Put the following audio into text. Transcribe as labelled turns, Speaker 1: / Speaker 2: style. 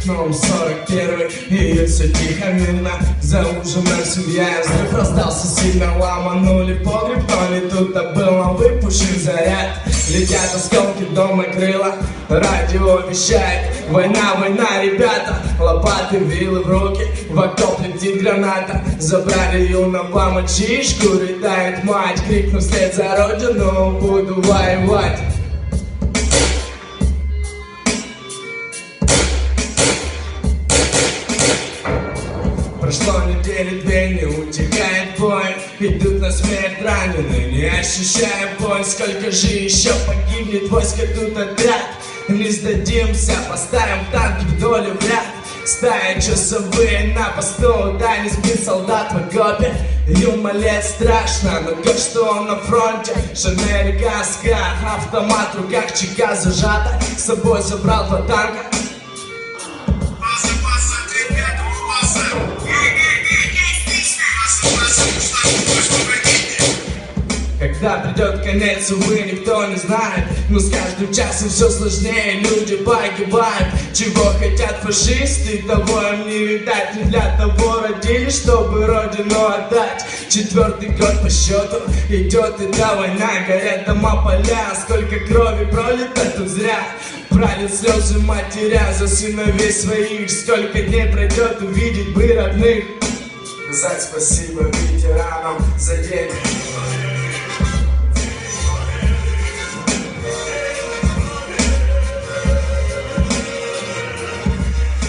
Speaker 1: окном 41-й. И все тихо, мирно, за ужином семья. Взрыв раздался сильно, ломанули погреб, но не тут-то было, выпущен заряд. Летят осколки, дома крыла, радио вещает: война, война, ребята. Лопаты, вилы в руки, в окоп летит граната. Забрали юного мальчишку, рыдает мать, крикнув вслед за родину: буду воевать. Прошло недели две, не утихает бой. Идут на смерть раненые, не ощущая боль. Сколько же еще погибнет войска, тут отряд. Не сдадимся, поставим танки вдоль в ряд. Стая часовые на посту, да не спит солдат в окопе. Ему лет страшно, но кое-что на фронте. Шинель, каска, автомат в руках, чека зажата. С собой забрал 2 танка. Когда придет конец, увы, никто не знает. Но с каждым часом все сложнее, люди погибают. Чего хотят фашисты, того им не видать. Не для того родились, чтобы родину отдать. 4-й год по счету идет эта война. Горят дома, поля, сколько крови пролито тут зря. Пролит слезы матеря за сыновей своих. Сколько дней пройдет, увидеть бы родных. Сказать спасибо ветеранам за день.